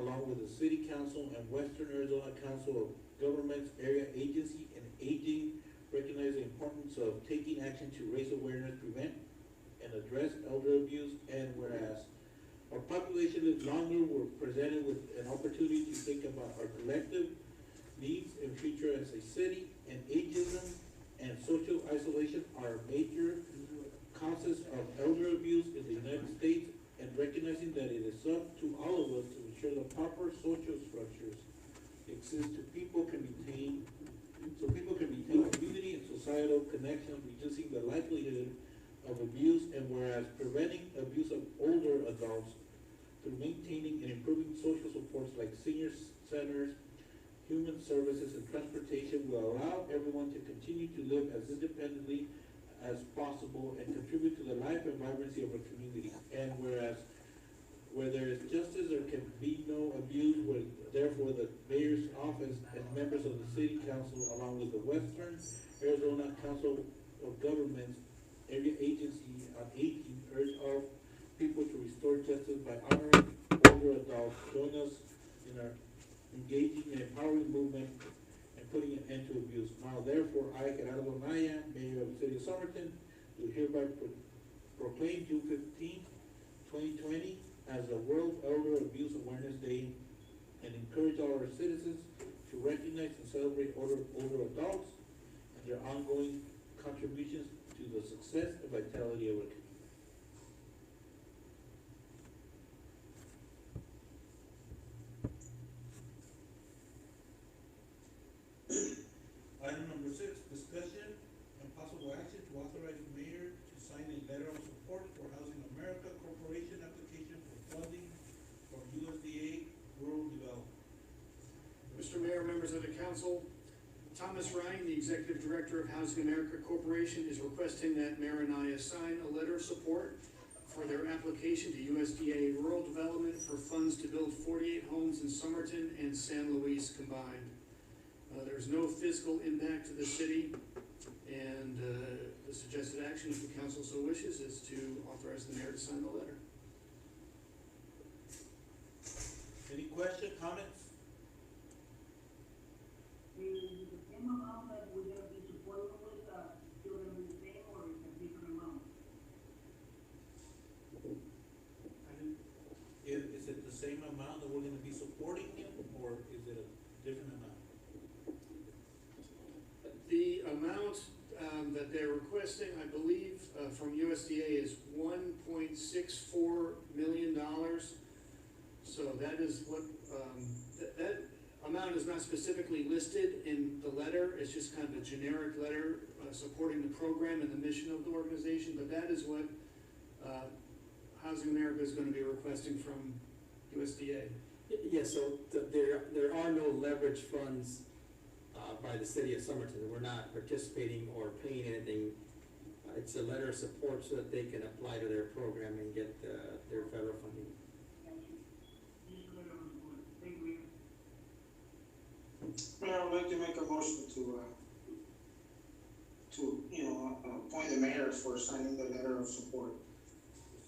along with the City Council and Western Arizona Council of Governments Area Agency and Aging, recognize the importance of taking action to raise awareness, prevent, and address elder abuse, and whereas our population lives longer, we're presented with an opportunity to think about our collective needs and future as a city, and ageism and social isolation are major causes of elder abuse in the United States, and recognizing that it is up to all of us to ensure the proper social structures exist so people can maintain community and societal connections, reducing the likelihood of abuse, and whereas preventing abuse of older adults through maintaining and improving social supports like senior centers, human services, and transportation will allow everyone to continue to live as independently as possible and contribute to the life and vibrancy of our community. And whereas where there is justice, there can be no abuse, where therefore the mayor's office and members of the city council, along with the Western Arizona Council of Governments Area Agency on Aging, urge all people to restore justice by honoring older adults. Join us in our engaging and empowering movement and putting an end to abuse. Now therefore, I, Gerardo Naya, Mayor of the City of Somerton, do hereby proclaim June 15th, 2020 as the World Elder Abuse Awareness Day, and encourage all our citizens to recognize and celebrate older adults and their ongoing contributions to the success and vitality of our community. Item number 6, discussion and possible action to authorize the mayor to sign a letter of support for Housing America Corporation application for funding from USDA Rural Development. Mr. Mayor, members of the council, Thomas Ryan, the Executive Director of Housing America Corporation, is requesting that Mayor and I assign a letter of support for their application to USDA Rural Development for funds to build 48 homes in Somerton and San Luis combined. There's no fiscal impact to the city, and the suggested action, if the council so wishes, is to authorize the mayor to sign the letter. Any question, comments? The same amount that we're gonna be supporting with, still gonna be the same, or is it a different amount? Is it the same amount that we're gonna be supporting him, or is it a different amount? The amount that they're requesting, I believe, from USDA is $1.64 million. So that is what, that amount is not specifically listed in the letter. It's just kind of a generic letter supporting the program and the mission of the organization, but that is what Housing America is going to be requesting from USDA. Yes, so there are no leverage funds by the city of Somerton. We're not participating or paying anything. It's a letter of support so that they can apply to their program and get their federal funding. Mayor, I would like to make a motion to appoint the mayor for signing the letter of support.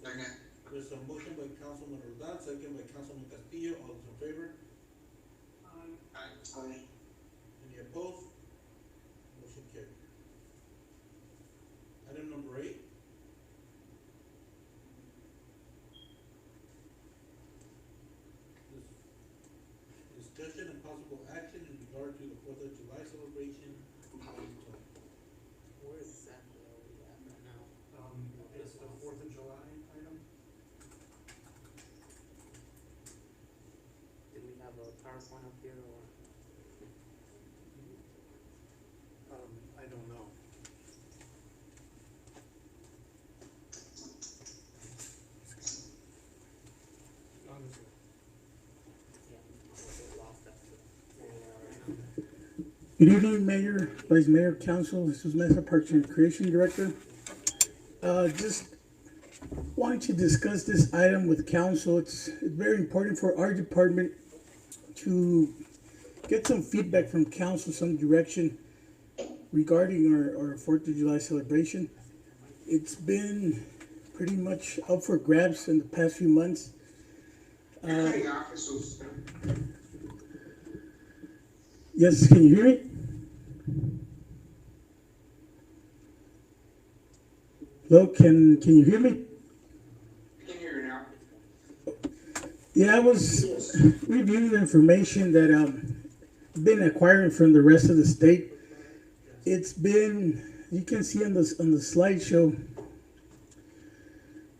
Second. There's a motion by Councilman Rodan, second by Councilman Castillo. All those in favor? Aye. Any opposed? Motion carried. Item number 8. Discussion and possible action in regard to the 4th of July celebration 2020. Where exactly are we at right now? It's the 4th of July item. Did we have a PowerPoint up here or? I don't know. Good evening, Mayor, Vice Mayor, Council. This is Mesa Parks and Recreation Director. Just wanting to discuss this item with Council. It's very important for our department to get some feedback from Council, some direction regarding our 4th of July celebration. It's been pretty much up for grabs in the past few months. cutting off, Jesus. Yes, can you hear me? Hello, can you hear me? I can hear you now. Yeah, I was reviewing the information that been acquiring from the rest of the state. It's been, you can see on the slideshow,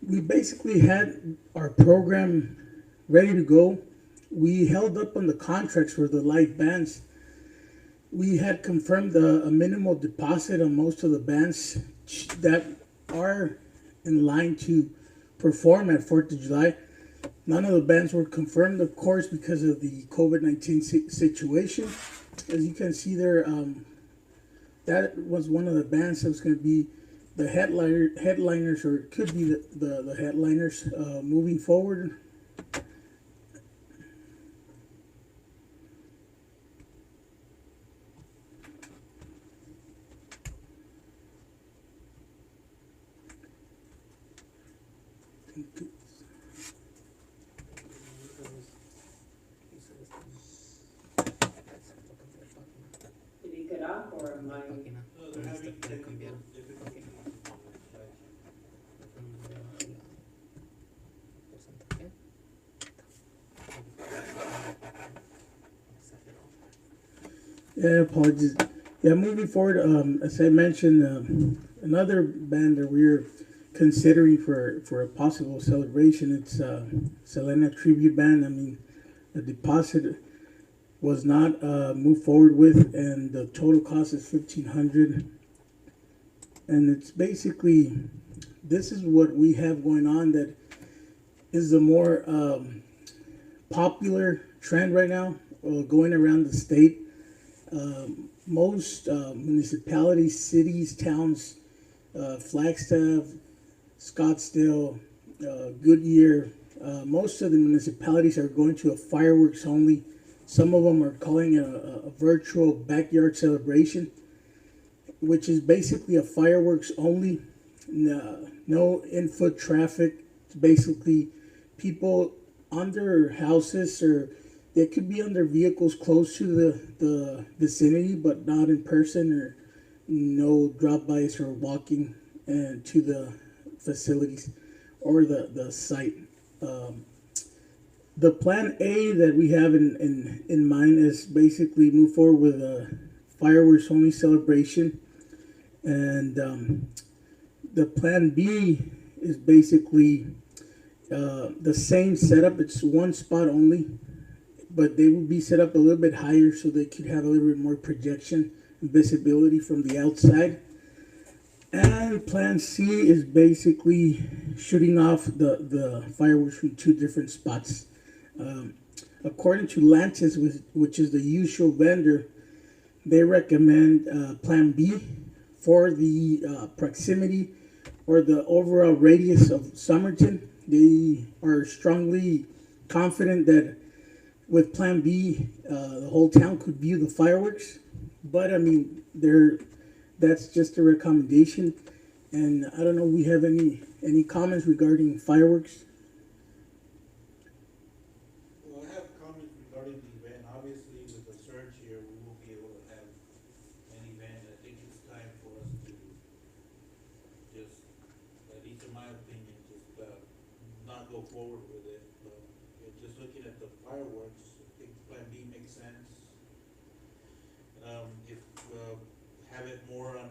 we basically had our program ready to go. We held up on the contracts for the live bands. We had confirmed a minimal deposit on most of the bands that are in line to perform at 4th of July. None of the bands were confirmed, of course, because of the COVID-19 situation. As you can see there, that was one of the bands that was going to be the headliners, or it could be the headliners moving forward. Did he get off or am I? No, they're having technical difficulties. Yeah, apologies. Yeah, moving forward, as I mentioned, another band that we're considering for a possible celebration, it's Selena Tribute Band. I mean, the deposit was not moved forward with, and the total cost is $1,500. And it's basically, this is what we have going on that is the more popular trend right now going around the state. Most municipalities, cities, towns, Flagstaff, Scottsdale, Goodyear, most of the municipalities are going to a fireworks only. Some of them are calling it a virtual backyard celebration, which is basically a fireworks only, no in-foot traffic. It's basically people under houses, or they could be under vehicles close to the vicinity, but not in person, or no drop-bys or walking to the facilities or the site. The plan A that we have in mind is basically move forward with a fireworks only celebration, and the plan B is basically the same setup. It's one spot only, but they will be set up a little bit higher so they could have a little bit more projection and visibility from the outside. And plan C is basically shooting off the fireworks from two different spots. According to Lantis, which is the usual vendor, they recommend plan B for the proximity or the overall radius of Somerton. They are strongly confident that with plan B, the whole town could view the fireworks. But I mean, that's just a recommendation. And I don't know, we have any comments regarding fireworks? Well, I have comments regarding the event. Obviously, with the surge here, we won't be able to have an event. I think it's time for us to just, at least in my opinion, just not go forward with it. But just looking at the fireworks, I think plan B makes sense. If have it more on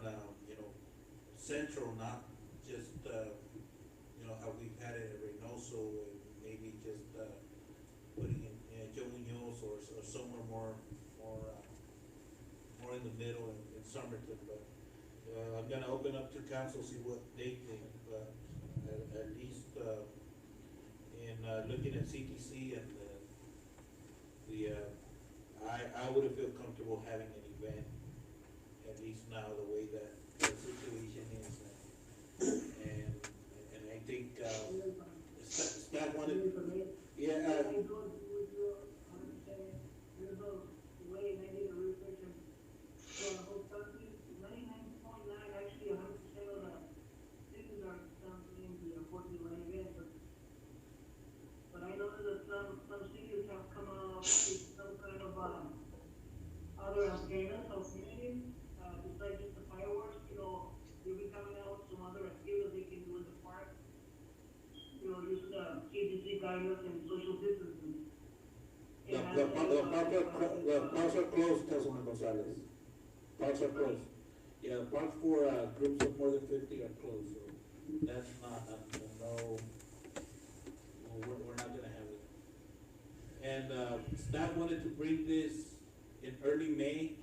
central, not just how we've had it at Reynoso, and maybe just putting in Joe Munoz or somewhere more in the middle in Somerton. But I'm gonna open up to council, see what they think. But at least in looking at CTC and I wouldn't feel comfortable having an event, at least now, the way that the situation is. And I think staff wanted, yeah. I do agree with you 100%. There's no way, and I did a research and for the whole country, 99.9, actually 100% of the cities are counting the 4th of July event, but I know that some guidelines and social distancing. The parks are closed, Councilman Gonzalez. Parks are closed. Yeah, parks for, groups of more than 50 are closed, so that's not, no, we're not gonna have it. And, staff wanted to bring this in early May,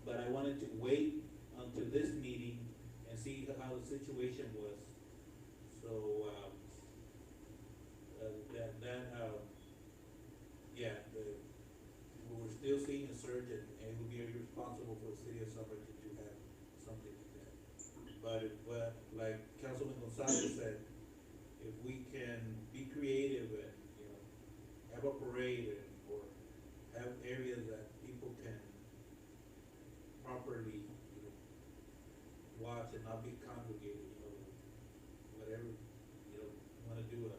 but I wanted to wait until this meeting and see how the situation was. So, yeah, we're still seeing a surge, and it would be irresponsible for the city of Somerton to have something like that. But like Councilman Gonzalez said, if we can be creative and, you know, have a parade or have areas that people can properly, you know, watch and not be congregated, you know, whatever, you know, wanna do a,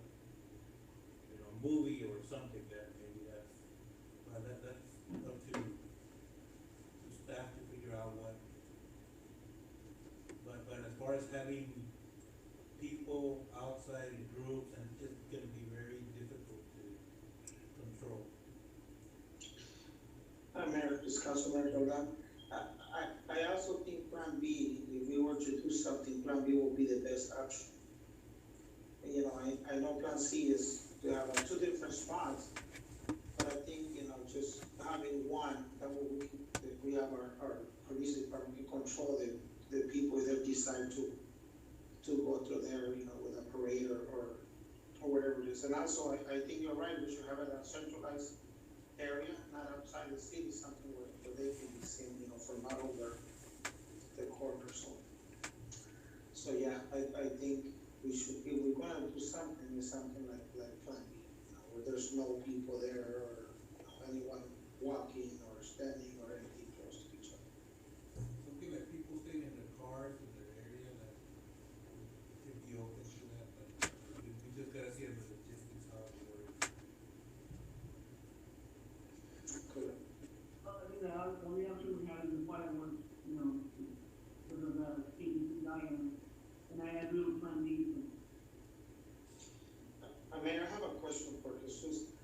you know, movie or something, that maybe that's up to staff to figure out what. But as far as having people outside in groups, and it's just gonna be very difficult to control. Mayor, this Councilman Rodan. I also think Plan B, if we were to do something, Plan B will be the best option. You know, I know Plan C is to have two different spots, but I think, you know, just having one, that will, we have our police department can control the people if they decide to go through there, you know, with a parade or whatever it is. And also, I think you're right, we should have it a centralized area, not outside the city, something where they can be seen, you know, from not over the corner. So yeah, I think we should, if we're gonna do something, it's something like Plan B, you know, where there's no people there or anyone walking or standing or anything close to each other. Something like people staying in their cars in their area, that could be open to that, but we just gotta see the logistics, how it works. Correct. We absolutely have the fireworks, you know, because of the CDC guidelines, and I agree with Plan B. Mayor, I have a question for Jesus.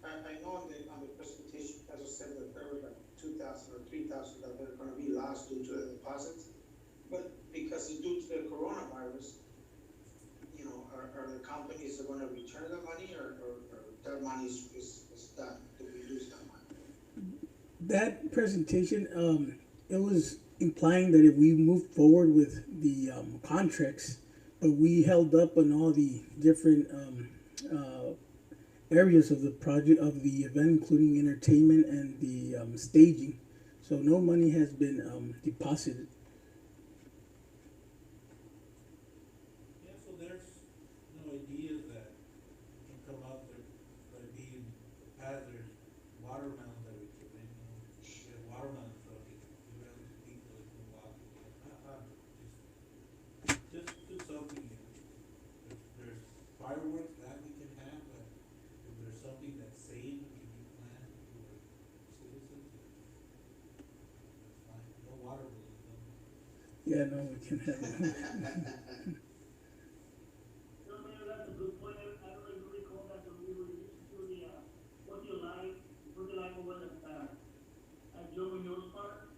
I know on the presentation, as I said, that there were like 2,000 or 3,000 that were gonna be lost due to the deposits. But because it's due to the coronavirus, you know, are the companies gonna return the money or that money is done, to reduce that money? That presentation, it was implying that if we moved forward with the contracts, but we held up on all the different areas of the project, of the event, including entertainment and the staging. So no money has been deposited. Yeah, so there's no ideas that can come out there, but it being the past, there's watermelons that we can bring, you know, get a watermelon truck, and you have people that can walk, just do something, you know. There's fireworks that we can have, but if there's something that's safe and can be planned for citizens, that's fine, no water balloons, no. Yeah, no, we can have it. No, Mayor, that's a good point. I don't know if you recall that when we were used to the, Fourth of July over at Joe Munoz Park.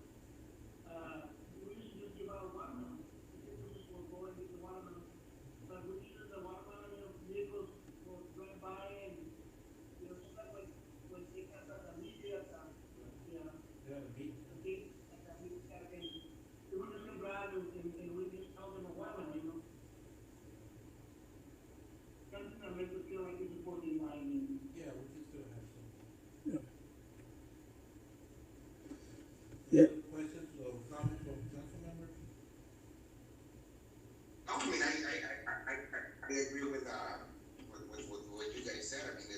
We used to just give out watermelon. The people just will go and get the watermelon. But we use the watermelon, you know, vehicles will drive by and, you know, just like when they have the media, Yeah, the meat. the gate, like that, we just gotta get, they would just come grab and we just tell them a watermelon, you know. Something that makes us feel like it's important in line and. Yeah, we can still have some. Yeah. Any other questions or comments from council members? No, I mean, I agree with what you guys said. I mean,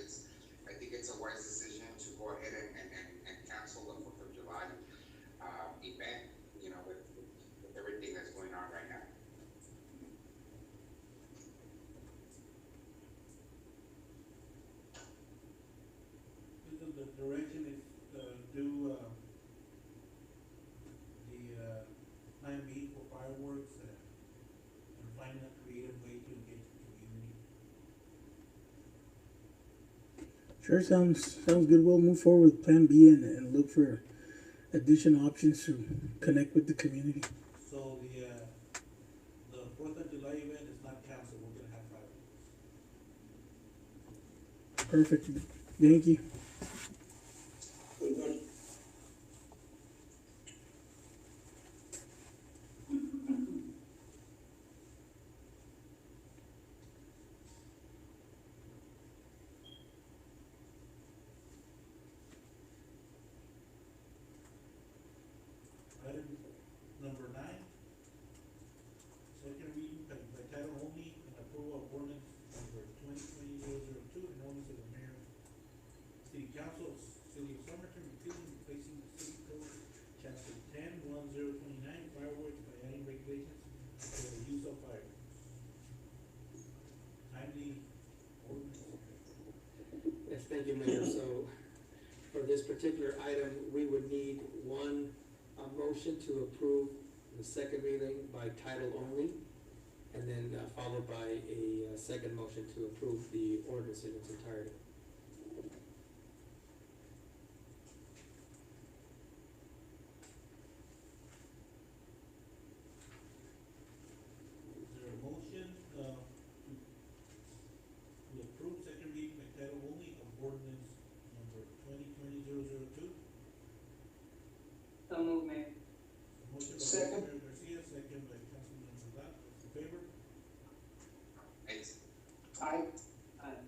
I think it's a wise decision to go ahead and cancel the 4th of July, event, you know, with everything that's going on right now. The direction is, do, the, Plan B for fireworks and find a creative way to engage the community. Sure, sounds good. We'll move forward with Plan B and look for additional options to connect with the community. So the Fourth of July event is not canceled, we're gonna have fireworks. Perfect. Thank you. Good, good. Item number 9, second reading by title only and approval of ordinance number 2020-002, an ordinance of the mayor, city council, city of Somerton, repealing and replacing the city code, chapter 10-1029, fireworks by adding regulations for the use of fireworks. Timely ordinance. Yes, thank you, Mayor. So for this particular item, we would need a motion to approve the second reading by title only, and then followed by a second motion to approve the ordinance in its entirety. Is there a motion to approve second reading by title only of ordinance number 2020-002? So move, Mayor. Motion by Second. Councilmember Garcia, second by Councilman Salat, those in favor? Thanks. Aye. Aye.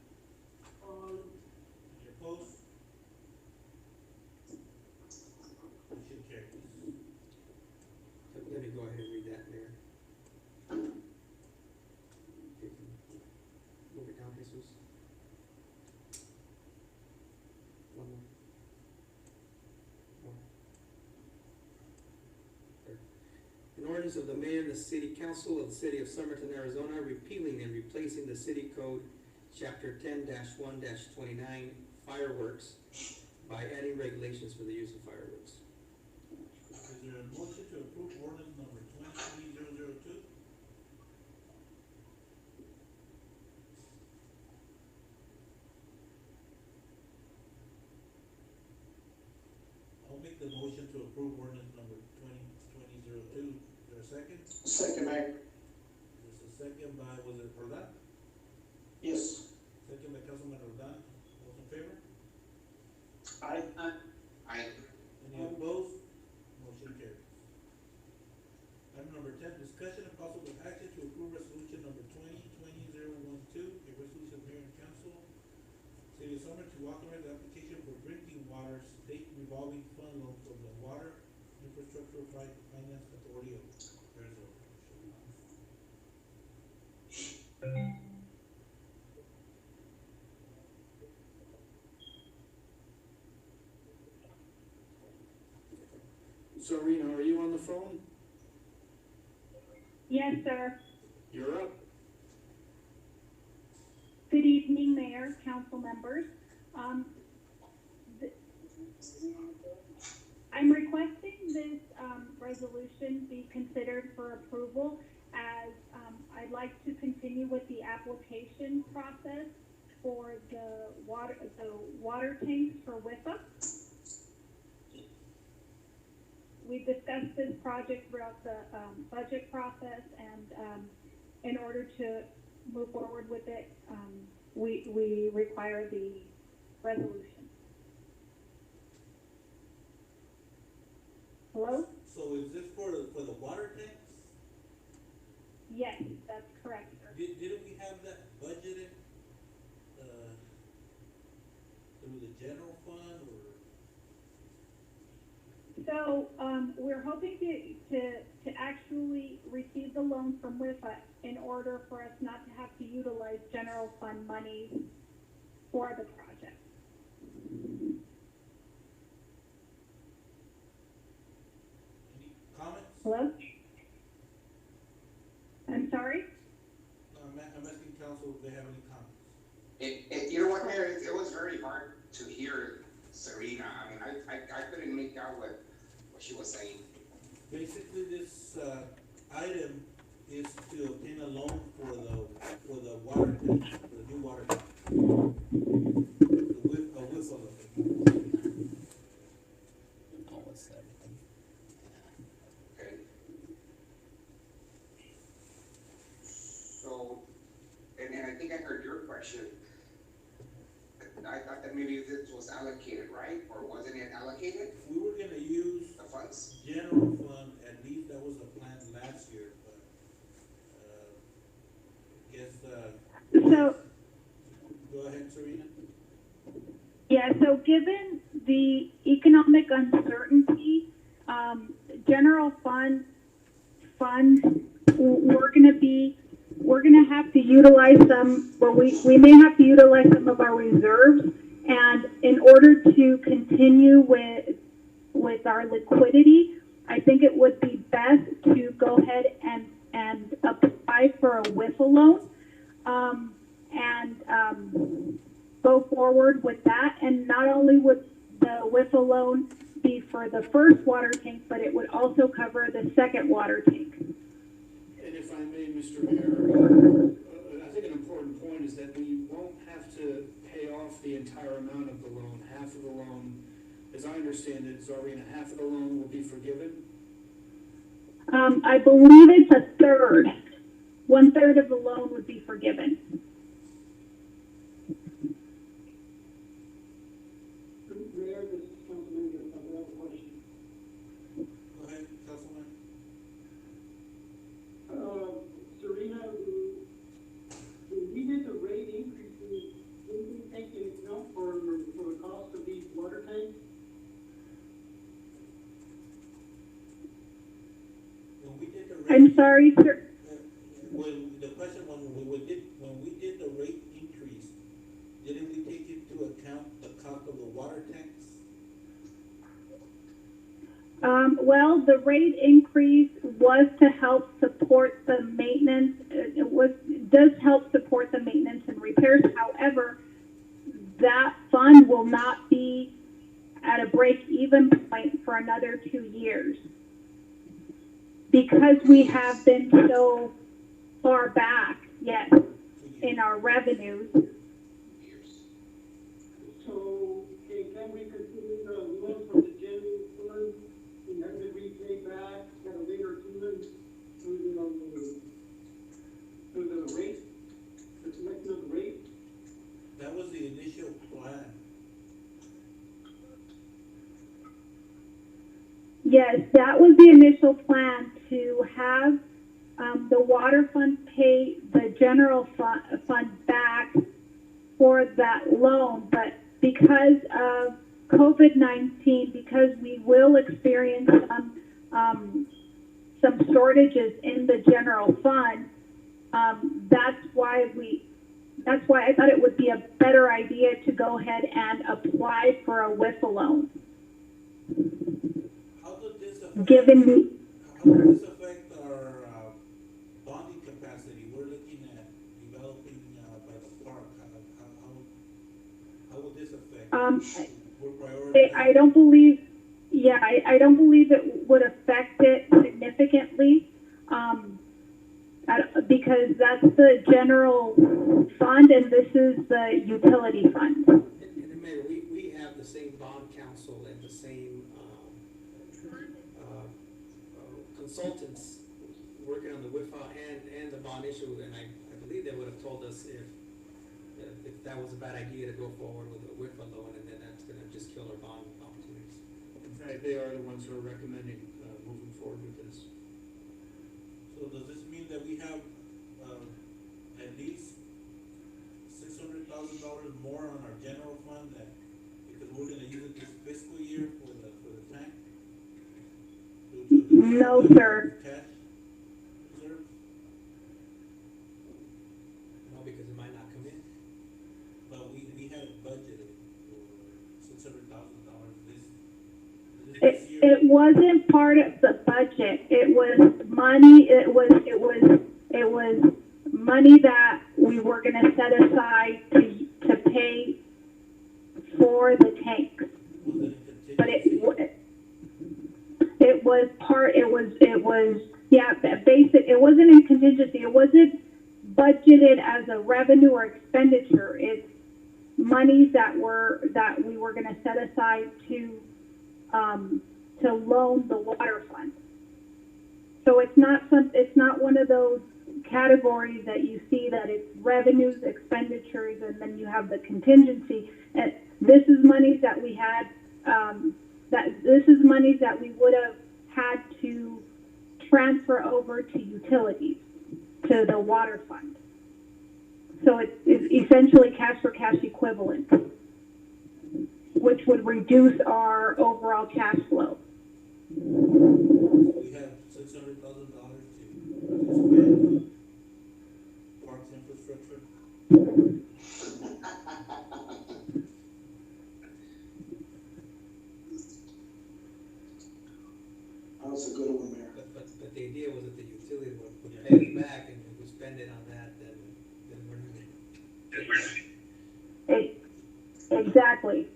Any opposed? Motion carries. Let me go ahead and read that, Mayor. If you can move it down, Jesus. One more. More. There. An ordinance of the mayor and the city council of the city of Somerton, Arizona, repealing and replacing the city code, chapter 10-1-29, fireworks, by adding regulations for the use of fireworks. Is there a motion to approve ordinance number 2020-002? I'll make the motion to approve ordinance number 2020-02. Is there a second? Second, Mayor. There's a second by, was it Rodan? Yes. Second by Councilman Rodan. Those in favor? Aye. Aye. Any opposed? Motion carries. Item number 10, discussion and possible action to approve resolution number 2020-012, a resolution of mayor and council, city of Summer, to authorize the application for drinking water state revolving fund loan from the Water Infrastructure Finance Authority of Arizona. Serena, are you on the phone? Yes, sir. You're up. Good evening, Mayor, council members. I'm requesting this resolution be considered for approval as I'd like to continue with the application process for the water tanks for WIFA. We discussed this project throughout the budget process, and in order to move forward with it, we require the resolution. Hello? So is this for the water tanks? Yes, that's correct, sir. Didn't we have that budgeted, through the general fund or? So, we're hoping to actually receive the loan from WIFA in order for us not to have to utilize general fund money for the project. Any comments? Hello? I'm sorry? I'm asking council if they have any comments. You know what, Mayor, it was very hard to hear Serena. I mean, I couldn't make out what she was saying. Basically, this, item is to obtain a loan for the water tank, for the new water tank. The WIFA. Okay. So, and I think I heard your question. I thought that maybe this was allocated, right? Or wasn't it allocated, We were gonna use the funds? general fund, at least that was the plan last year, but, So, go ahead, Serena. yeah, so given the economic uncertainty, general funds, we're gonna have to utilize some, well, we may have to utilize some of our reserves, and in order to continue with our liquidity, I think it would be best to go ahead and apply for a WIFA loan, go forward with that. And not only would the WIFA loan be for the first water tank, but it would also cover the second water tank. And if I may, Mr. Mayor, I think an important point is that we won't have to pay off the entire amount of the loan. Half of the loan, as I understand it, Zarina, half of the loan will be forgiven? I believe it's a third. 1/3 of the loan would be forgiven. Mayor, this is Councilman, I have a question. Go ahead, Councilman. Serena, when we did the rate increases, didn't we take into account for the cost of these water tanks? When we did the rate. I'm sorry, sir. When the question when we did the rate increase, didn't we take into account the cost of the water tanks? Well, the rate increase was to help support the maintenance. It does help support the maintenance and repairs. However, that fund will not be at a break-even point for another 2 years because we have been so far back, yes, in our revenues. So, can we consider the loan from the general fund and have it repaid back at a later time through the rate, the collection of the rate? That was the initial plan. Yes, that was the initial plan, to have the water fund pay the general fund back for that loan. But because of COVID-19, because we will experience some shortages in the general fund, that's why I thought it would be a better idea to go ahead and apply for a WIFA loan. How does this affect? Given the How does this affect our bonding capacity? We're looking at developing by the park. How would this affect? We're prioritizing. I don't believe, I don't believe it would affect it significantly, because that's the general fund and this is the utility fund. And Mayor, we have the same bond counsel and the same consultants working on the WIFA and the bond issue, and I believe they would have told us if that was a bad idea to go forward with a WIFA loan, and then that's gonna just kill our bond opportunities. In fact, they are the ones who are recommending moving forward with this. So does this mean that we have at least $600,000 more on our general fund because we're gonna use it this fiscal year for the tank? No, sir. Cash reserve? No, because it might not come in. But we had budgeted for $600,000 this year. It wasn't part of the budget. It was money. It was money that we were going to set aside to pay for the tanks. But it was part. It was basic. It wasn't in contingency. It wasn't budgeted as a revenue or expenditure. It's monies that we were gonna set aside to loan the water fund. So it's not one of those categories that you see that it's revenues, expenditures, and then you have the contingency. And this is monies that we had, this is monies that we would have had to transfer over to utilities, to the water fund. So it's essentially cash for cash equivalent, which would reduce our overall cash flow. We have $600,000 to spend on parks infrastructure. That was a good one, Mayor. But the idea was that the utility would pay us back, and if we spend it on that, then we're not. Exactly.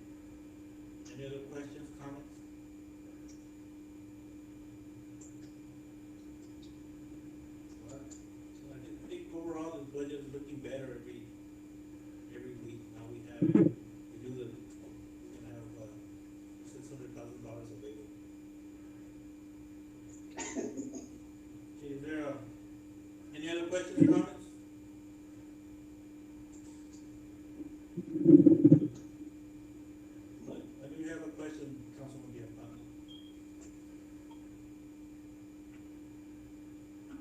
Any other questions, comments? Well, I think overall the budget is looking better every week. Now we have $600,000 available. Okay, is there any other questions or comments? I do have a question, Councilman Gianfranco.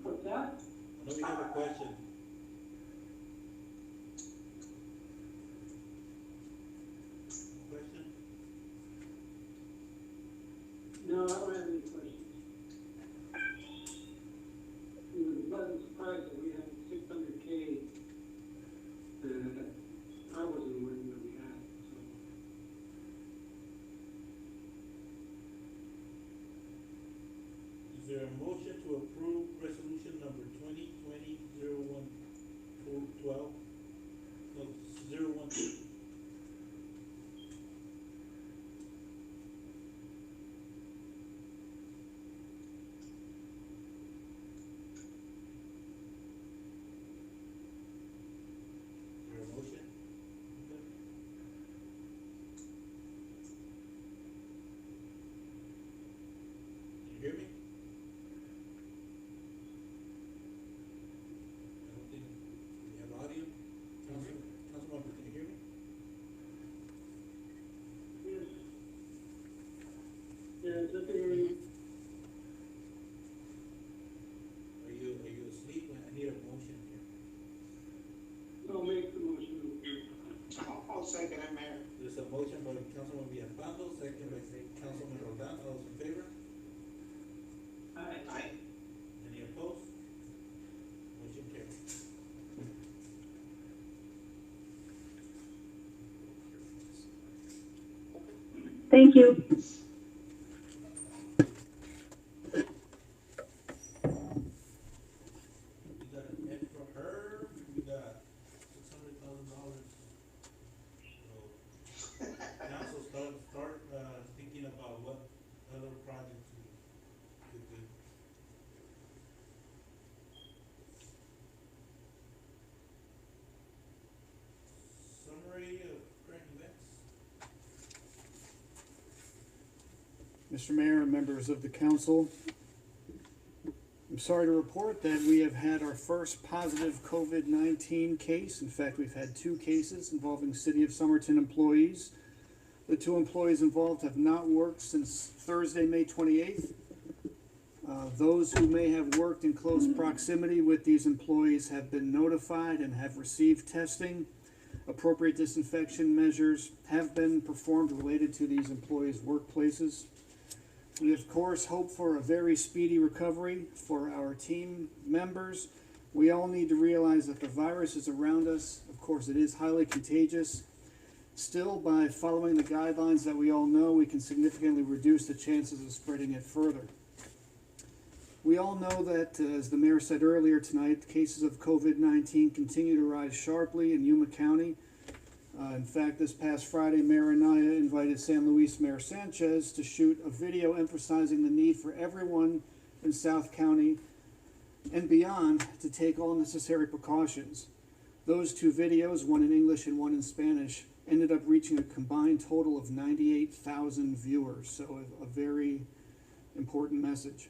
What's that? I know we have a question. Question? No, I don't have any questions. It was a pleasant surprise that we had 600K that I wasn't aware that we had, so. Is there a motion to approve resolution number 2020-01-12? No, 012. Is there a motion? Okay. Can you hear me? I don't think we have audio. Councilman, can you hear me? Yes. Yes, I can hear you. Are you asleep? I need a motion here. I'll make the motion to approve. I'll second it, Mayor. There's a motion by Councilman Villalpando, second by Councilman Roldan. All those in favor? Aye. Any opposed? Motion carries. Thank you. We got an F for her, we got $600,000. So, council start thinking about what other projects we could do. Summary of current events. Mr. Mayor and members of the council, I'm sorry to report that we have had our first positive COVID-19 case. In fact, we've had 2 cases involving City of Somerton employees. The 2 employees involved have not worked since Thursday, May 28th. Those who may have worked in close proximity with these employees have been notified and have received testing. Appropriate disinfection measures have been performed related to these employees' workplaces. We, of course, hope for a very speedy recovery for our team members. We all need to realize that the virus is around us. Of course, it is highly contagious. Still, by following the guidelines that we all know, we can significantly reduce the chances of spreading it further. We all know that, as the mayor said earlier tonight, cases of COVID-19 continue to rise sharply in Yuma County. In fact, this past Friday, Mayor Anaya invited San Luis Mayor Sanchez to shoot a video emphasizing the need for everyone in South County and beyond to take all necessary precautions. Those 2 videos, one in English and one in Spanish, ended up reaching a combined total of 98,000 viewers, so a very important message.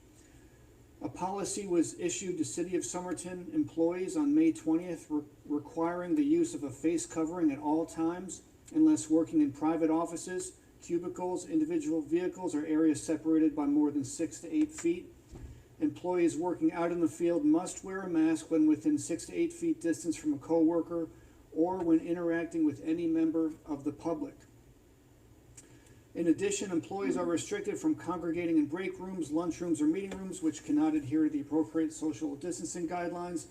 A policy was issued to City of Somerton employees on May 20th requiring the use of a face covering at all times unless working in private offices, cubicles, individual vehicles, or areas separated by more than 6 to 8 feet. Employees working out in the field must wear a mask when within 6 to 8 feet distance from a coworker or when interacting with any member of the public. In addition, employees are restricted from congregating in break rooms, lunchrooms, or meeting rooms which cannot adhere to the appropriate social distancing guidelines.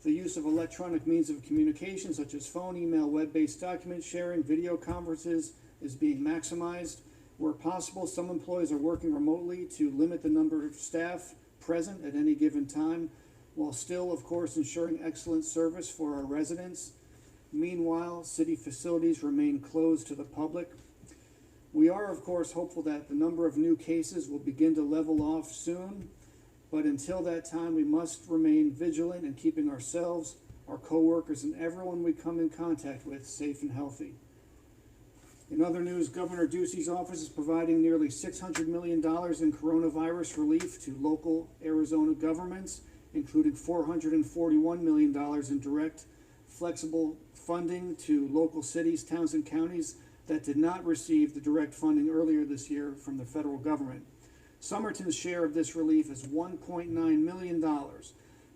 The use of electronic means of communication such as phone, email, web-based document sharing, video conferences is being maximized. Where possible, some employees are working remotely to limit the number of staff present at any given time, while still, of course, ensuring excellent service for our residents. Meanwhile, city facilities remain closed to the public. We are, of course, hopeful that the number of new cases will begin to level off soon, but until that time, we must remain vigilant in keeping ourselves, our coworkers, and everyone we come in contact with safe and healthy. In other news, Governor Ducey's office is providing nearly $600 million in coronavirus relief to local Arizona governments, including $441 million in direct, flexible funding to local cities, towns, and counties that did not receive the direct funding earlier this year from the federal government. Somerton's share of this relief is $1.9 million.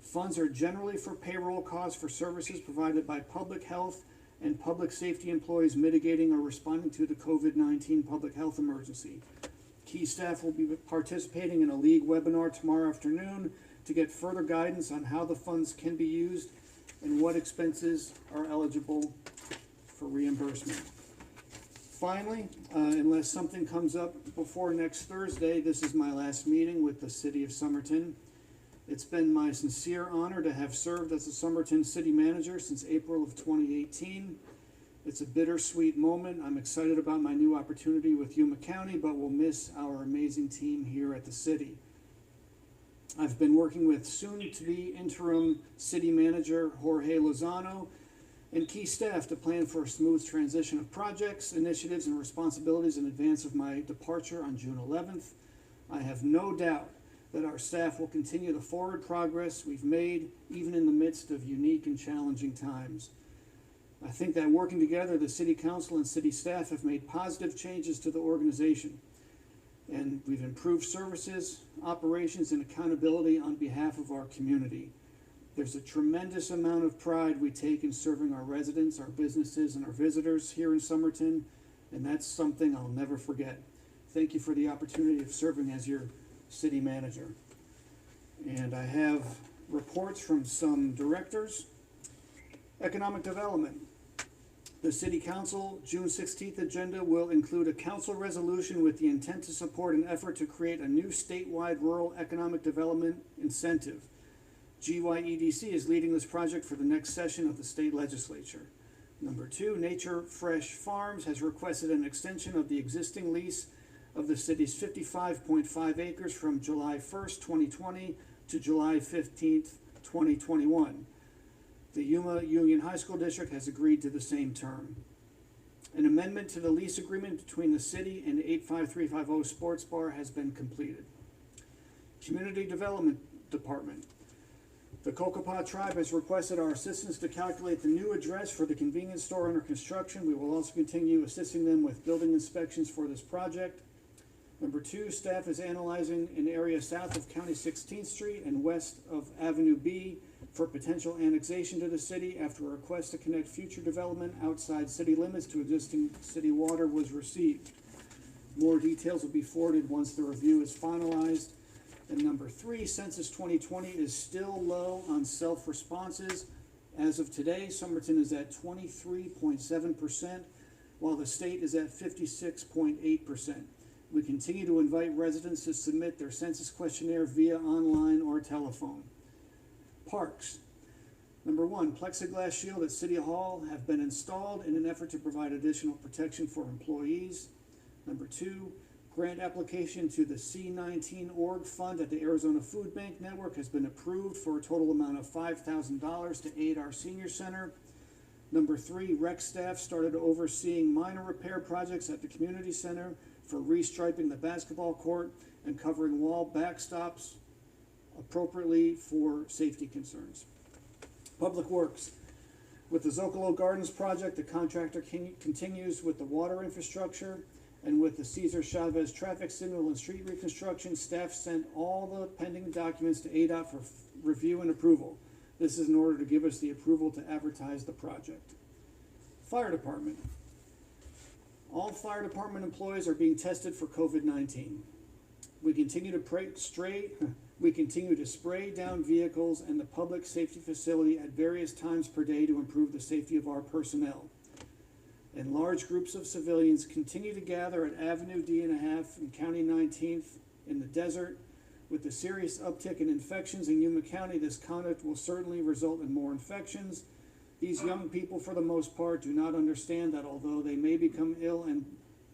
Funds are generally for payroll costs for services provided by public health and public safety employees mitigating or responding to the COVID-19 public health emergency. Key staff will be participating in a league webinar tomorrow afternoon to get further guidance on how the funds can be used and what expenses are eligible for reimbursement. Finally, unless something comes up before next Thursday, this is my last meeting with the City of Somerton. It's been my sincere honor to have served as the Somerton City Manager since April of 2018. It's a bittersweet moment. I'm excited about my new opportunity with Yuma County, but will miss our amazing team here at the city. I've been working with soon-to-be interim City Manager Jorge Lozano and key staff to plan for a smooth transition of projects, initiatives, and responsibilities in advance of my departure on June 11th. I have no doubt that our staff will continue the forward progress we've made, even in the midst of unique and challenging times. I think that working together, the City Council and City staff have made positive changes to the organization, and we've improved services, operations, and accountability on behalf of our community. There's a tremendous amount of pride we take in serving our residents, our businesses, and our visitors here in Somerton, and that's something I'll never forget. Thank you for the opportunity of serving as your city manager. And I have reports from some directors. Economic development. The City Council June 16th agenda will include a council resolution with the intent to support an effort to create a new statewide rural economic development incentive. GYEDC is leading this project for the next session of the state legislature. Number 2, Nature Fresh Farms has requested an extension of the existing lease of the city's 55.5 acres from July 1st, 2020 to July 15th, 2021. The Yuma Union High School District has agreed to the same term. An amendment to the lease agreement between the city and 85350 Sports Bar has been completed. Community Development Department. The Kokopah Tribe has requested our assistance to calculate the new address for the convenience store under construction. We will also continue assisting them with building inspections for this project. Number 2, staff is analyzing an area south of County 16th Street and west of Avenue B for potential annexation to the city after a request to connect future development outside city limits to existing city water was received. More details will be forwarded once the review is finalized. And number 3, Census 2020 is still low on self-responses. As of today, Somerton is at 23.7%, while the state is at 56.8%. We continue to invite residents to submit their census questionnaire via online or telephone. Parks. Number 1, plexiglass shield at City Hall have been installed in an effort to provide additional protection for employees. Number 2, grant application to the C19 org fund at the Arizona Food Bank Network has been approved for a total amount of $5,000 to aid our senior center. Number 3, rec staff started overseeing minor repair projects at the community center for restriping the basketball court and covering wall backstops appropriately for safety concerns. Public Works. With the Zocalo Gardens project, the contractor continues with the water infrastructure, and with the Cesar Chavez traffic signal and street reconstruction, staff sent all the pending documents to ADOT for review and approval. This is in order to give us the approval to advertise the project. Fire Department. All fire department employees are being tested for COVID-19. We continue to spray down vehicles and the public safety facility at various times per day to improve the safety of our personnel. And large groups of civilians continue to gather at Avenue D&1/2 and County 19th in the desert. With the serious uptick in infections in Yuma County, this conduct will certainly result in more infections. These young people, for the most part, do not understand that although they may become ill and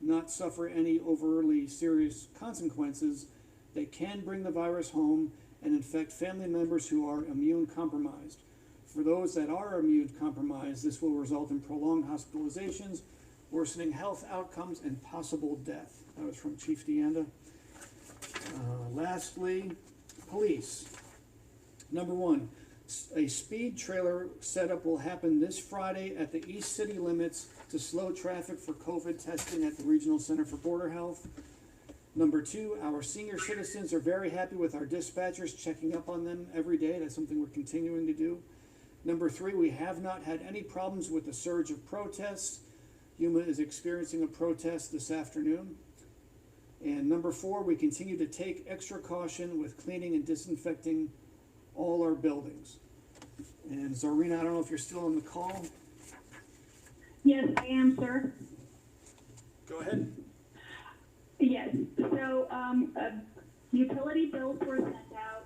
not suffer any overly serious consequences, they can bring the virus home and infect family members who are immune compromised. For those that are immune compromised, this will result in prolonged hospitalizations, worsening health outcomes, and possible death. That was from Chief Deanda. Lastly, police. Number 1, a speed trailer setup will happen this Friday at the East City limits to slow traffic for COVID testing at the Regional Center for Border Health. Number 2, our senior citizens are very happy with our dispatchers checking up on them every day. That's something we're continuing to do. Number 3, we have not had any problems with the surge of protests. Yuma is experiencing a protest this afternoon. And number 4, we continue to take extra caution with cleaning and disinfecting all our buildings. And Zarina, I don't know if you're still on the call. Yes, I am, sir. Go ahead. Yes, so, utility bills were sent out,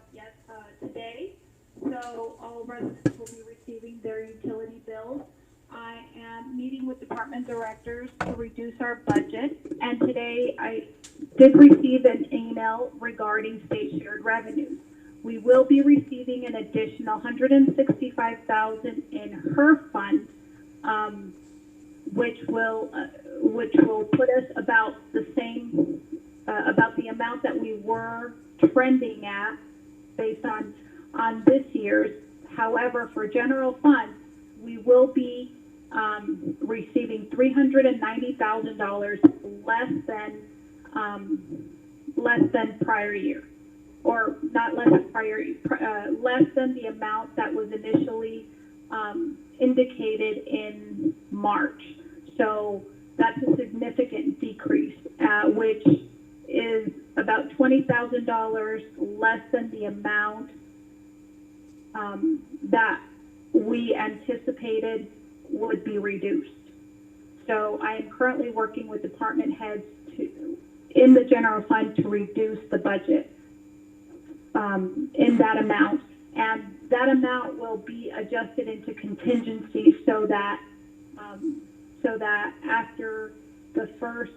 today. So all residents will be receiving their utility bills. I am meeting with department directors to reduce our budget. And today I did receive an email regarding state shared revenues. We will be receiving an additional $165,000 in her fund, which will put us about the same, about the amount that we were trending at based on this year's. However, for general fund, we will be receiving $390,000 less than prior year, or not less than prior, less than the amount that was initially indicated in March. So that's a significant decrease, which is about $20,000 less than the amount that we anticipated would be reduced. So I am currently working with department heads in the general fund to reduce the budget in that amount. And that amount will be adjusted into contingency so that after the first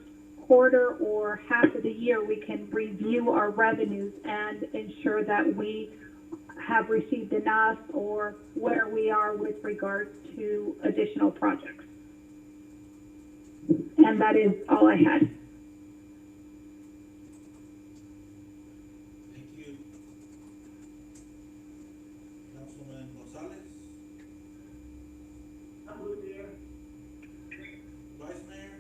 quarter or half of the year, we can review our revenues and ensure that we have received enough or where we are with regards to additional projects. And that is all I had. Thank you. Councilman Gonzalez? I'm good, Mayor. Vice Mayor?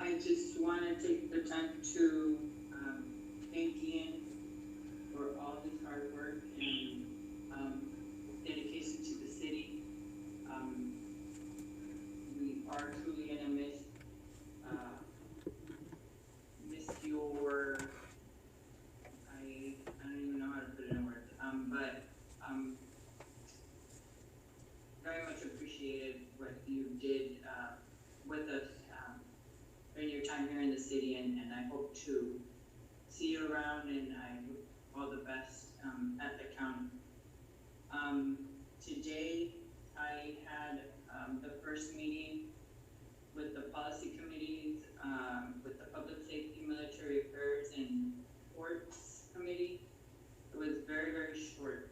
I just want to take the time to thank Ian for all his hard work and dedication to the city. We are truly gonna miss your, I don't even know how to put it in words, but very much appreciated what you did with us during your time here in the city, and I hope to see you around, and I hope all the best at the county. Today I had the first meeting with the policy committees, with the public safety, military affairs, and courts committee. It was very, very short.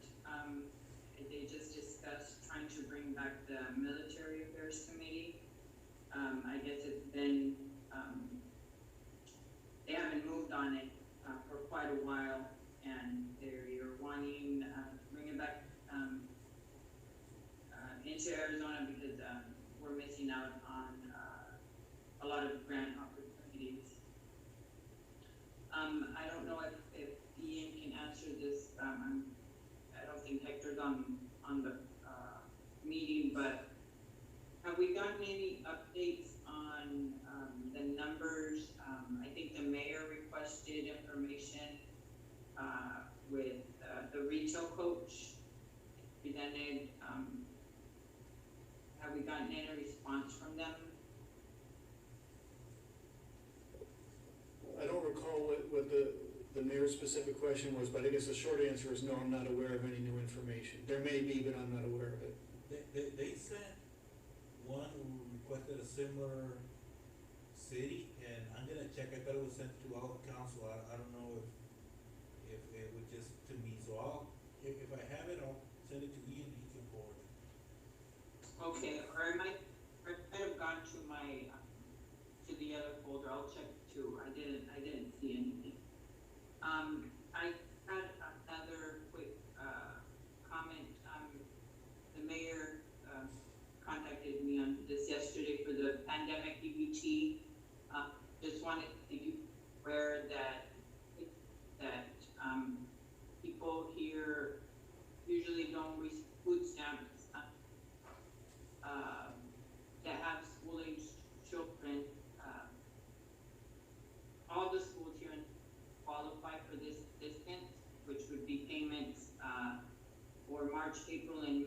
They just discussed trying they're wanting, to bring it back, into Arizona because, we're missing out on, a lot of grant opportunities. I don't know if Ian can answer this, I don't think Hector's on the, meeting, but have we gotten any updates on, the numbers? I think the mayor requested information, with, the retail coach presented, have we gotten any response from them? I don't recall what the mayor's specific question was, but I guess the short answer is no, I'm not aware of any new information. There may be, but I'm not aware of it. They sent one who requested a similar city, and I'm gonna check, I thought it was sent to all of council, I don't know if it was just to me, so if I have it, I'll send it to Ian, he can forward it. Okay, or it might have gone to my, to the other folder, I'll check too, I didn't see anything. I had another quick, comment, the mayor, contacted me on this yesterday for the pandemic EBT. Just wanted to be aware that people here usually don't receive food stamps, that have school-aged children. All the schools here qualify for this assistance, which would be payments, for March, April, and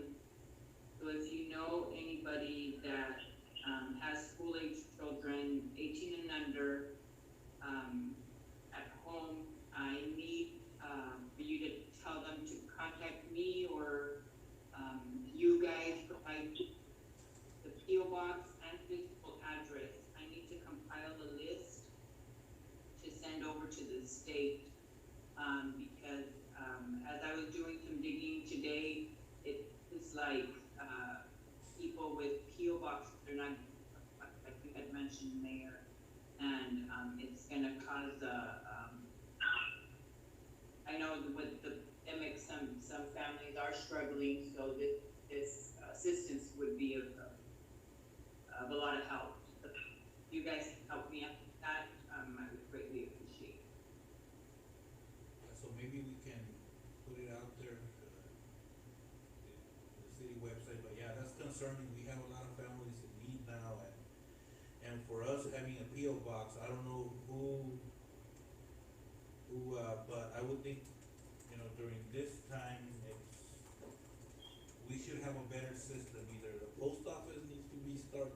so if you know anybody that, has school-aged children, 18 and under, at home, I need, for you to tell them to contact me or, you guys provide the PO box and physical address. I need to compile a list to send over to the state, because, as I was doing some digging today, it's like, people with PO box, they're not, like you had mentioned, Mayor, and, it's gonna cause I know with the pandemic, some families are struggling, so this assistance would be of a lot of help. If you guys help me out with that, I would greatly appreciate it. So maybe we can put it out there, the city website, but yeah, that's concerning, we have a lot of families in need now, and for us having a PO box, I don't know who, but I would think, you know, during this time, we should have a better system, either the post office needs to be start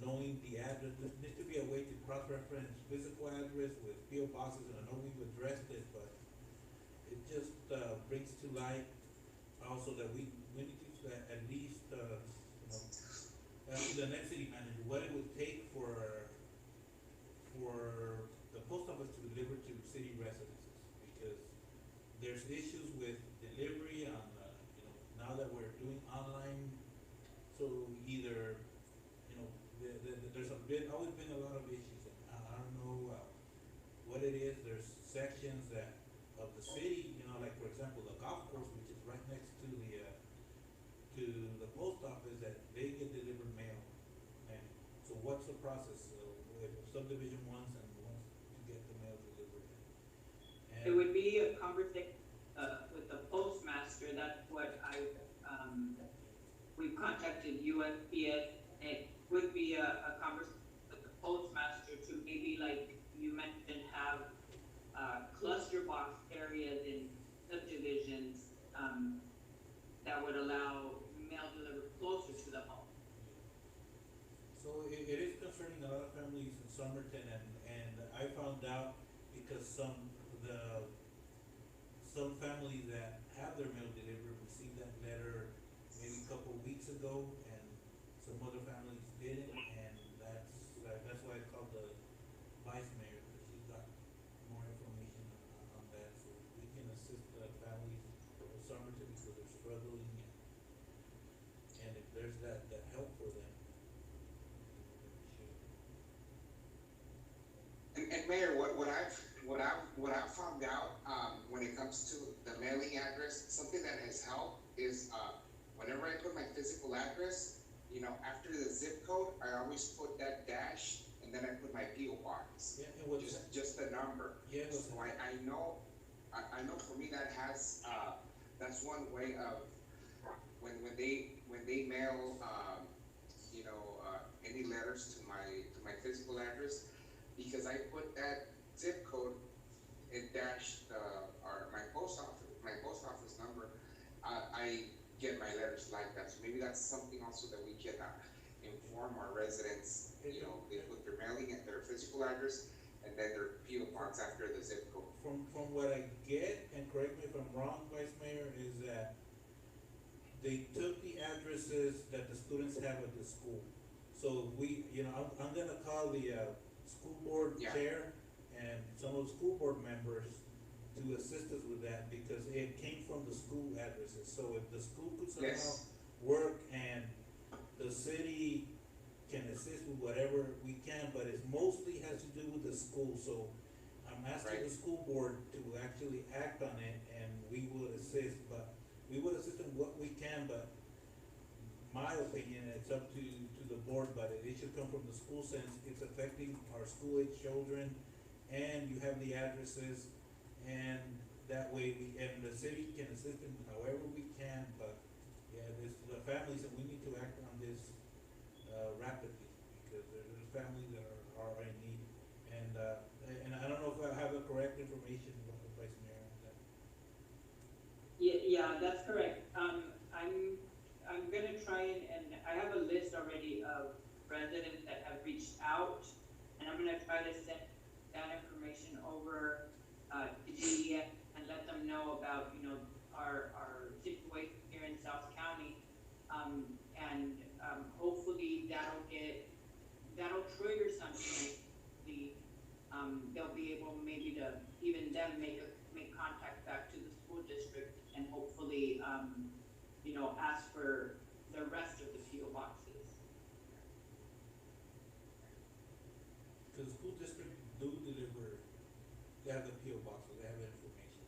knowing the address, there needs to be a way to cross-reference physical address with PO boxes, and I know we've addressed it, but it just, brings to light also that we need to at least, you know, ask the next city manager, what it would take for the post office to deliver to city residences, because there's issues with delivery on, you know, now that we're doing online, so either, you know, there's always been a lot of issues, and I don't know, what it is, there's sections of the city, you know, like for example, the golf course, which is right next to the post office, that they get delivered mail. And so what's the process, if subdivision wants to get the mail delivered? And It would be a conversation, with the postmaster, that's what we've contacted USPS, it would be a conversation with the postmaster to maybe, like you mentioned, have, cluster box areas in subdivisions, that would allow mail delivered closer to the home. so it is concerning a lot of families in Somerton, and I found out because some families that have their mail delivered received that letter maybe a couple of weeks ago, and some other families didn't, and that's why I called the vice mayor, because she's got more information on that, so we can assist the families of Somerton because they're struggling, and if there's that help for them, we should. And Mayor, what I've found out, when when it comes to the mailing address, something that has helped is, whenever I put my physical address, you know, after the zip code, I always put that dash, and then I put my PO box. Yeah, and what's Just the number. Yeah, So I know for me that has, that's one way of, when they mail, you know, any letters to my physical address, because I put that zip code, it dashed my post office number, I get my letters like that. So maybe that's something also that we can inform our residents. You know, they put their mailing at their physical address and then their PO box after the zip code. from what I get, and correct me if I'm wrong, Vice Mayor, is that they took the addresses that the students have at the school. So we, you know, I'm gonna call the, school board Yeah. chair and some of the school board members to assist us with that, because it came from the school addresses. So if the school could somehow Yes. work and the city can assist with whatever we can, but it mostly has to do with the school. So I'm asking Right. the school board to actually act on it, and we will assist, but we will assist in what we can, but my opinion, it's up to the board, but it should come from the school, since it's affecting our school-age children, and you have the addresses, and that way and the city can assist them however we can, but yeah, this, the families, and we need to act on this, rapidly, because there's families that are in need, and I don't know if I have the correct information, Vice Mayor, on that. Yeah, that's correct. I'm gonna try and I have a list already of residents that have reached out, and I'm gonna try to send that information over, to DES and let them know about, you know, our situation here in South County. Hopefully that'll trigger something. They'll be able maybe to, even them, make contact back to the school district and hopefully, you know, ask for the rest of the PO boxes. Cause the school district do deliver, they have the PO box, so they have the information,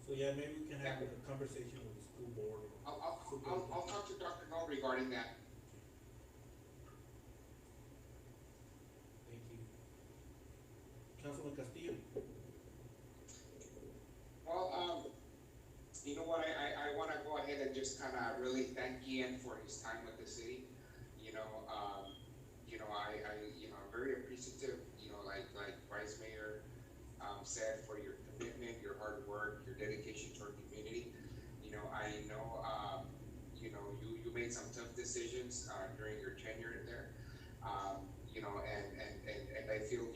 so yeah, maybe we can have a conversation with the school board. I'll talk to Dr. Null regarding that. Thank you. Councilman Castillo? Well, you know what, I wanna go ahead and just kinda really thank Ian for his time with the city. You know, I'm very appreciative, you know, like Vice Mayor, said, for your commitment, your hard work, your dedication to our community. You know, I know, you made some tough decisions, during your tenure there. You know, and I feel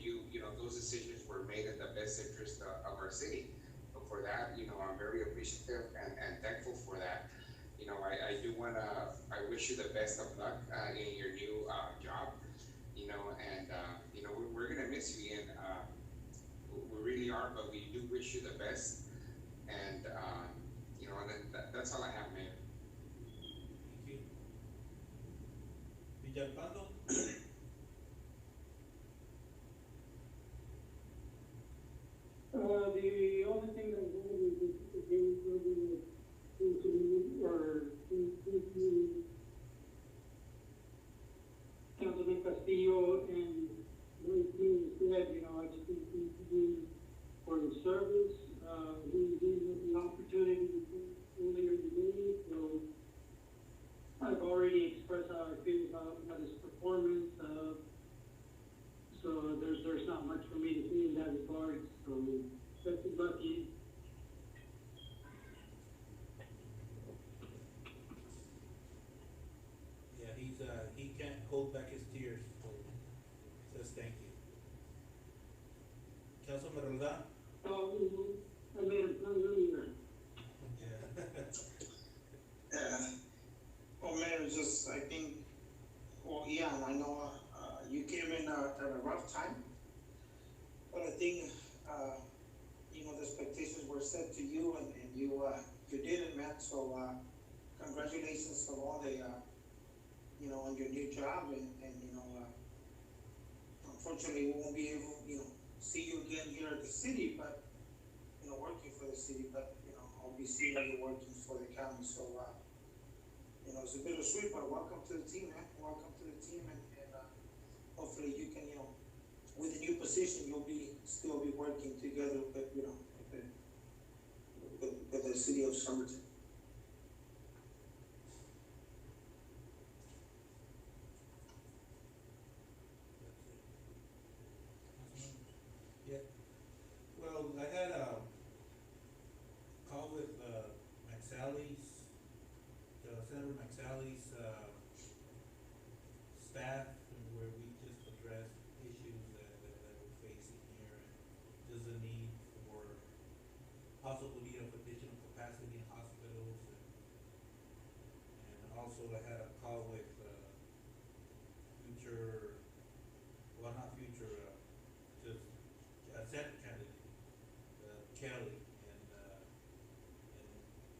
those decisions were made in the best interest of our city. So for that, you know, I'm very appreciative and thankful for that. You know, I wish you the best of luck, in your new, job. You know, and, we're gonna miss you, Ian. We really are, but we do wish you the best. And, and then that's all I have, Mayor. Thank you. Villalpando? The only thing that I wanted is they will be Councilman Castillo and Luis said, you know, I just think he needs to be for the service. He gave me the opportunity earlier today, so I've already expressed how I feel about his performance. So there's not much for me to say in that regard. So best of luck, Ian. Yeah, he can't hold back his tears, so he says thank you. Councilman Roldan? I made a plan earlier. Yeah. Well, Mayor, just, I think, yeah, I know, you came in at a rough time, but I think, the expectations were set to you, and you did it, man, so, congratulations on all the, on your new job, and unfortunately, we won't be able, see you again here longer the city, but, you know, working for the city, but, you know, I'll be seniorly working for the county, so, you know, it's a bittersweet, but welcome to the team, man, welcome to the team, and hopefully you can, you know, with the new position, you'll still be working together with, you know, with the city of Somerton. Yeah, well, I had a call with, Senator McSally's, staff, where we just addressed issues that we're facing here, and there's a need for, possible need of additional capacity in hospitals, and also I had a call with, future, well, not future, just a Senate candidate, Kelly,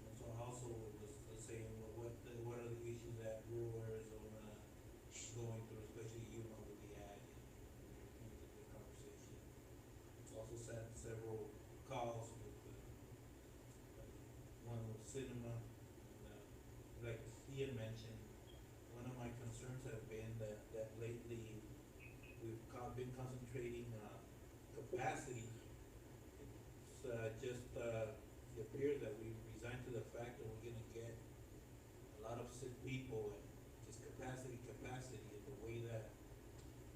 and so also was saying, well, what are the issues that rural Arizona is going through, especially with the ag, and the conversation. Also sat several calls with, one with Cinema, and, like he had mentioned, one of my concerns have been that lately we've been concentrating on capacity. It's, it appears that we resigned to the fact that we're gonna get a lot of sick people, and just capacity, and the way that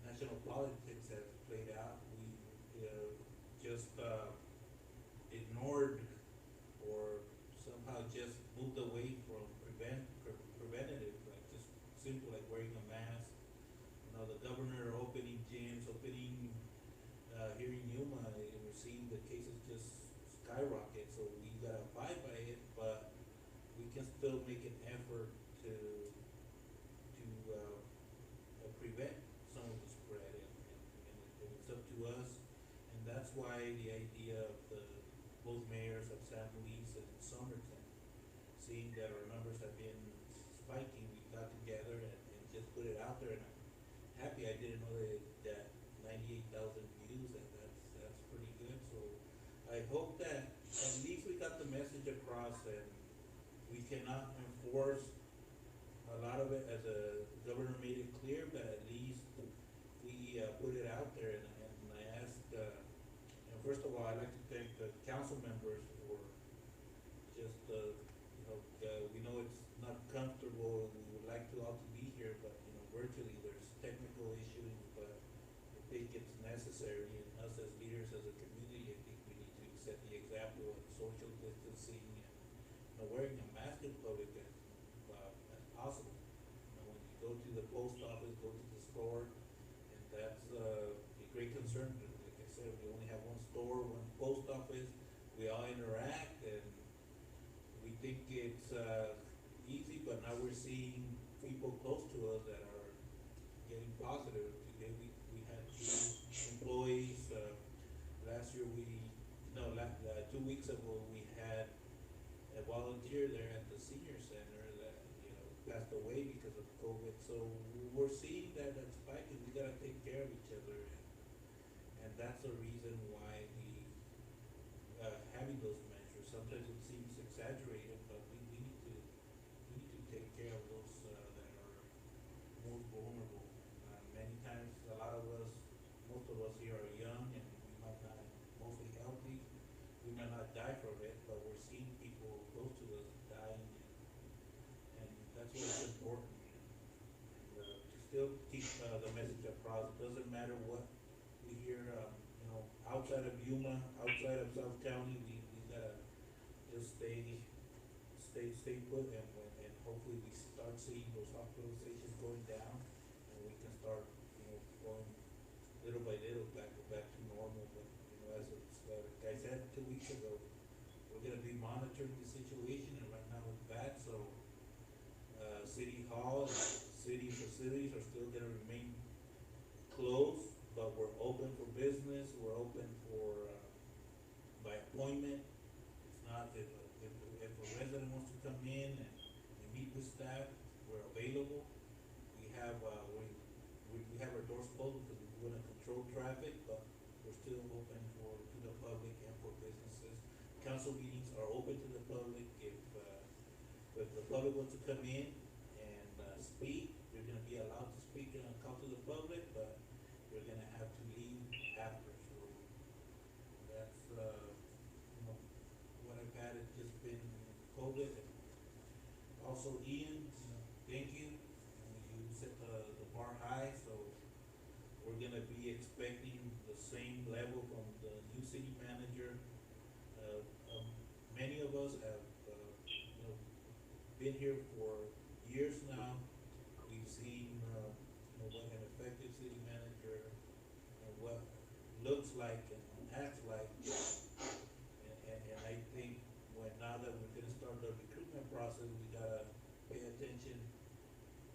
national politics have played out, we, just, ignored or somehow just moved away from preventative, like just simple, like wearing a mask. You know, the governor opening gyms, here in Yuma, and we're seeing the cases just skyrocket, so we gotta abide by it, but we can still make an effort to prevent some of the spread, and it's up to us, and that's why the idea of both mayors of San Luis and Somerton, seeing that our numbers have been spiking, we got together and just put it out there, and I'm happy. I didn't know that 98,000 views, that's pretty good, so I hope that at least we got the message across, and we cannot enforce a lot of it, as the governor made it clear, but at least we put it out there, and I asked, and first of all, I'd like to thank the council members for just, we know it's not comfortable, we would like to all to be here, but, virtually there's technical issues, but I think it's necessary, and us as leaders, as a community, I think we need to set the example of social distancing, and wearing a mask in public as possible. When you go to the post office, go to the store, and that's a great concern. Like I said, we only have one store, one post office. We all interact, and we think it's easy, but now we're seeing people close to us that are getting positive. Today we had 2 employees. Last year 2 weeks ago we had a volunteer there at the senior center that passed away because of COVID. So we're seeing that spike, and we gotta take care of each other, and that's the reason why we having those measures. Sometimes it seems exaggerated, but we need to take care of those that are most vulnerable. Many times, most of us here are young, and we might not, mostly healthy. We might not die from it, but we're seeing people close to us dying, and that's why it's important. And, to still keep the message across. It doesn't matter what we hear, outside of Yuma, outside of South County, we gotta just stay put, and hopefully we start seeing those hospitalizations going down, and we can start, going little by little back to normal. But, as like I said 2 weeks ago, we're gonna be monitoring the situation, and right now it's bad, so, City Hall, city facilities are still gonna remain closed, but we're open for business, we're open for, by appointment. It's not, if a resident wants to come in and meet with staff, we're available. We have our doors closed because we wanna control traffic, but we're still still open to the public and for businesses. Council meetings are open to the public. If the public wants to come in and, speak, you're gonna be allowed to speak and come to the public, but you're gonna have to leave after, so that's, you know, what I've had, it's just been COVID. Also, Ian, you know, thank you. You set the bar high, so we're gonna be expecting the same level from the new city manager. Many of us have, you know, been here for years now. We've seen, you know, what an effective city manager, and what looks like and acts like. And I think now that we're gonna start the recruitment process, we gotta pay attention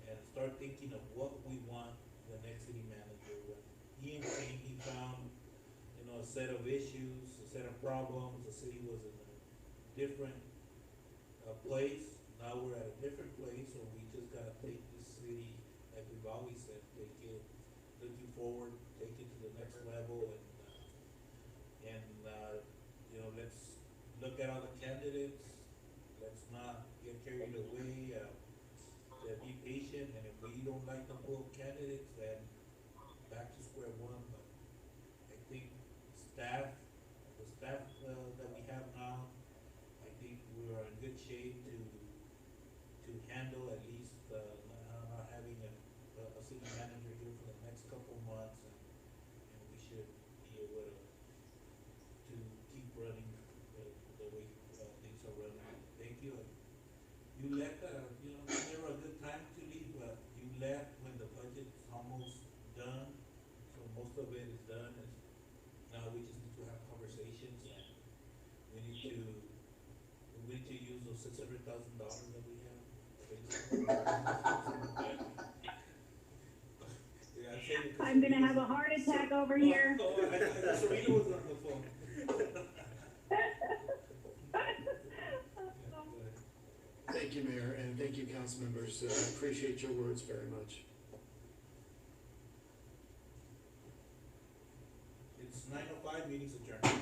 and start thinking of what we want the next city manager. When Ian came, he found, you know, a set of issues, a set of problems. The city was in a different place. Now we're at a different place, so we just gotta take this city, like we've always said, take it, looking forward, take it to the next level, and you know, let's look at all the candidates. Let's not get carried away. Be patient, and if we don't like the whole candidates, then back to square one. But I think the staff that we have now, I think we are in good shape to handle at least not having a city manager here for the next couple months, and we should be able to keep running the way things are running. Thank you. You left, you know, it's never a good time to leave, but you left when the budget's almost done, so most of it is done, and now we just need to have conversations, and we need to use those $600,000 that we have. Yeah, I'm gonna have a heart attack over here. Serena was on the phone. Thank you, Mayor, and thank you, council members. I appreciate your words very much. It's 9:05, meeting's adjourned.